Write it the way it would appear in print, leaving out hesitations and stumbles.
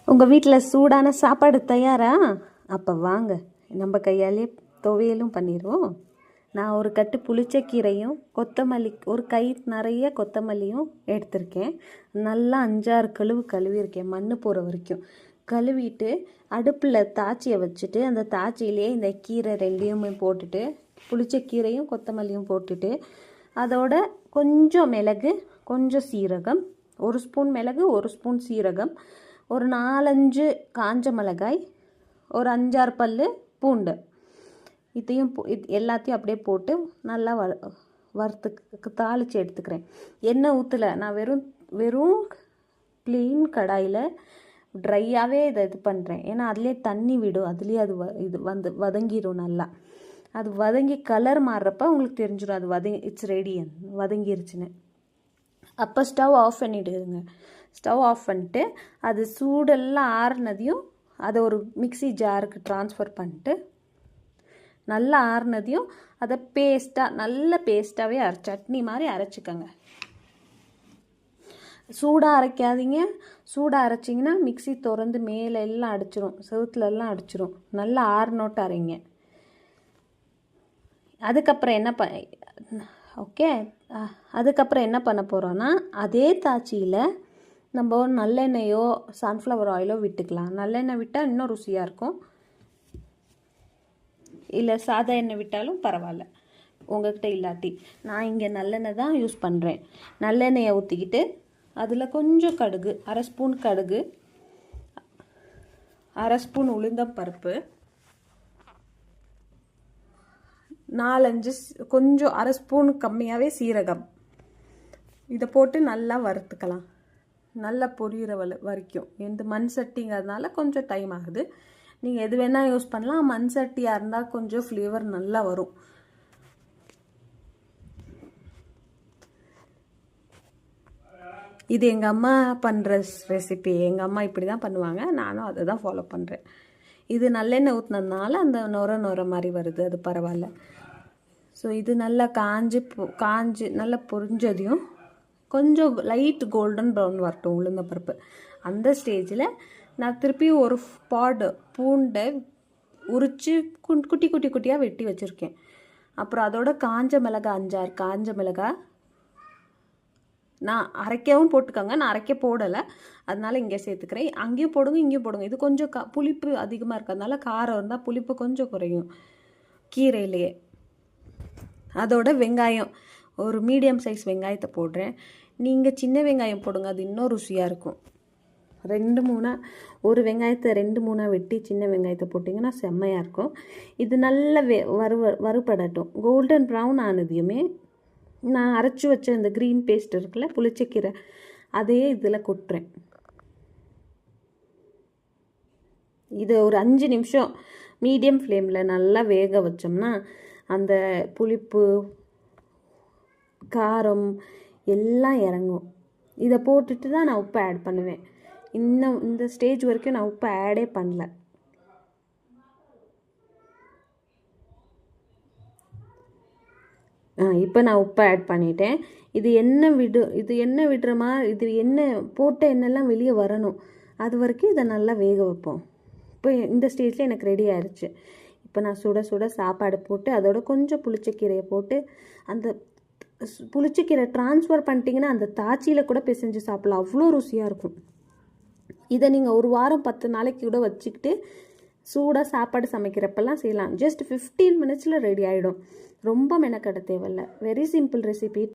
உங்கள் வீட்டில் சூடான சாப்பாடு தயாரா? அப்போ வாங்க, நம்ம கையாலே துவையலும் பண்ணிடுவோம். நான் ஒரு கட்டு புளிச்சக்கீரையும் கொத்தமல்லி, ஒரு கை நிறைய கொத்தமல்லியும் எடுத்திருக்கேன். நல்லா 5-6 கழுவிருக்கேன், மண் போகிற வரைக்கும் கழுவிட்டு அடுப்பில் தாச்சியை வச்சுட்டு அந்த தாச்சியிலே இந்த கீரை ரெண்டையுமே போட்டுட்டு புளிச்சக்கீரையும் கொத்தமல்லியும் போட்டுட்டு அதோட கொஞ்சம் மிளகு, கொஞ்சம் சீரகம், 1 ஸ்பூன் மிளகு, 1 ஸ்பூன் சீரகம், ஒரு 4-5 காஞ்ச மிளகாய், ஒரு 5-6 பல் பூண்டு, இதையும் எல்லாத்தையும் அப்படியே போட்டு நல்லா வறுத்து தாளித்து எடுத்துக்கிறேன். எண்ணெய் ஊற்றலை, நான் வெறும் க்ளீன் கடாயில் ட்ரையாகவே இது பண்ணுறேன். ஏன்னா அதுலேயே தண்ணி விடும், அதுலேயே அது வதங்கிடும். நல்லா அது வதங்கி கலர் மாறுறப்ப உங்களுக்கு தெரிஞ்சிடும் அது இட்ஸ் ரெடி, வதங்கிருச்சுன்னு. அப்போ ஸ்டவ் ஆஃப் பண்ணிவிடுங்க. ஸ்டவ் ஆஃப் பண்ணிட்டு அது சூடெல்லாம் ஆறுனதையும் அதை ஒரு மிக்சி ஜாருக்கு ட்ரான்ஸ்ஃபர் பண்ணிட்டு நல்லா ஆறுனதையும் அதை நல்ல பேஸ்ட்டாகவே சட்னி மாதிரி அரைச்சிக்கோங்க. சூடாக அரைக்காதீங்க. சூடாக அரைச்சிங்கன்னா மிக்சி திறந்து மேலே எல்லாம் அடிச்சிரும், செவுத்துலலாம் அடிச்சிரும். நல்லா ஆறுனோட்டு அரைங்க. அதுக்கப்புறம் என்ன பண்ண போகிறோன்னா, அதே தாச்சியில் நம்ம நல்லெண்ணெயோ சன்ஃப்ளவர் ஆயிலோ விட்டுக்கலாம். நல்லெண்ணெய் விட்டால் இன்னும் ருசியாக இருக்கும், இல்லை சாதா எண்ணெய் விட்டாலும் பரவாயில்ல உங்கள்கிட்ட இல்லாட்டி. நான் இங்கே நல்லெண்ணெய் தான் யூஸ் பண்ணுறேன். நல்லெண்ணெயை ஊற்றிக்கிட்டு அதில் கொஞ்சம் கடுகு, 1/2 ஸ்பூன் கடுகு, 1/2 ஸ்பூன் உளுந்தம்பருப்பு, 4-5 கொஞ்சம் 1/2 ஸ்பூன் கம்மியாகவே சீரகம், இதை போட்டு நல்லா வறுத்துக்கலாம். நல்லா பொரியிற வரைக்கும். எந்த மண் சட்டிங்கிறதுனால கொஞ்சம் டைம் ஆகுது. நீங்கள் எது வேணால் யூஸ் பண்ணலாம். மண் சட்டியாக இருந்தால் கொஞ்சம் ஃப்ளேவர் நல்லா வரும். இது எங்கள் அம்மா பண்ணுற ரெசிபி. எங்கள் அம்மா இப்படி தான் பண்ணுவாங்க, நானும் அதை தான் ஃபாலோ பண்ணுறேன். இது நல்லெண்ணெய் ஊற்றினதுனால அந்த நொர மாதிரி வருது, அது பரவாயில்ல. ஸோ இது நல்லா காஞ்சி நல்லா பொரிஞ்சதையும் கொஞ்சம் லைட் கோல்டன் ப்ரௌன் வரட்டும் உளுந்தம்பருப்பு. அந்த ஸ்டேஜில் நான் திருப்பி ஒரு பூண்டை உரித்து குட்டி குட்டியாக வெட்டி வச்சுருக்கேன். அப்புறம் அதோட காஞ்ச மிளகாய் 5-6 காஞ்ச மிளகாய் நான் அரைக்கவும் போட்டுக்கோங்க. நான் அரைக்க போடலை, அதனால இங்கே சேர்த்துக்கிறேன். அங்கேயும் போடுங்க, இங்கேயும் போடுங்க. இது கொஞ்சம் புளிப்பு அதிகமாக இருக்கிறதுனால காரம் இருந்தால் புளிப்பு கொஞ்சம் குறையும் கீரையிலேயே. அதோட வெங்காயம், ஒரு மீடியம் சைஸ் வெங்காயத்தை போடுறேன். நீங்கள் சின்ன வெங்காயம் போடுங்க, அது இன்னும் ருசியாக இருக்கும். 2-3 ஒரு வெங்காயத்தை 2-3 வெட்டி சின்ன வெங்காயத்தை போட்டிங்கன்னா செம்மையாக இருக்கும். இது நல்ல வறுபடட்டும். கோல்டன் ப்ரௌன் ஆனதையுமே நான் அரைச்சி வச்ச இந்த க்ரீன் பேஸ்ட் இருக்குல்ல, புளிச்சக்கீரை, அதையே இதில் கொட்டுறேன். இது ஒரு 5 நிமிஷம் மீடியம் ஃப்ளேமில் நல்லா வேக வச்சோம்னா அந்த புளிப்பு காரம் எல்லாம் இறங்கும். இதை போட்டுட்டு தான் நான் உப்பு ஆட் பண்ணுவேன். இன்னும் இந்த ஸ்டேஜ் வரைக்கும் நான் உப்பு ஆடே பண்ணல. இப்போ நான் உப்பு ஆட் பண்ணிட்டேன். இது எண்ணெய் விடுற மாதிரி, இது எண்ணெய் போட்ட எண்ணெய்லாம் வெளியே வரணும். அது வரைக்கும் இதை நல்லா வேக வைப்போம். இப்போ இந்த ஸ்டேஜில் எனக்கு ரெடி ஆயிடுச்சு. இப்போ நான் சுட சாப்பாடு போட்டு அதோட கொஞ்சம் புளிச்சக்கீரையை போட்டு அந்த புளிச்சக்கீரை ட்ரான்ஸ்ஃபர் பண்ணிட்டீங்கன்னா அந்த தாச்சியில் கூட பிசைஞ்சு சாப்பிடலாம், அவ்வளோ ருசியாக இருக்கும். இதை நீங்கள் ஒரு வாரம் 10 நாளைக்கு கூட வச்சுக்கிட்டு சூடாக சாப்பாடு சமைக்கிறப்பெல்லாம் செய்யலாம். ஜஸ்ட் 15 மினிட்ஸில் ரெடி ஆகிடும். ரொம்ப மெனக்கட தேவையில்லை. Very simple recipe.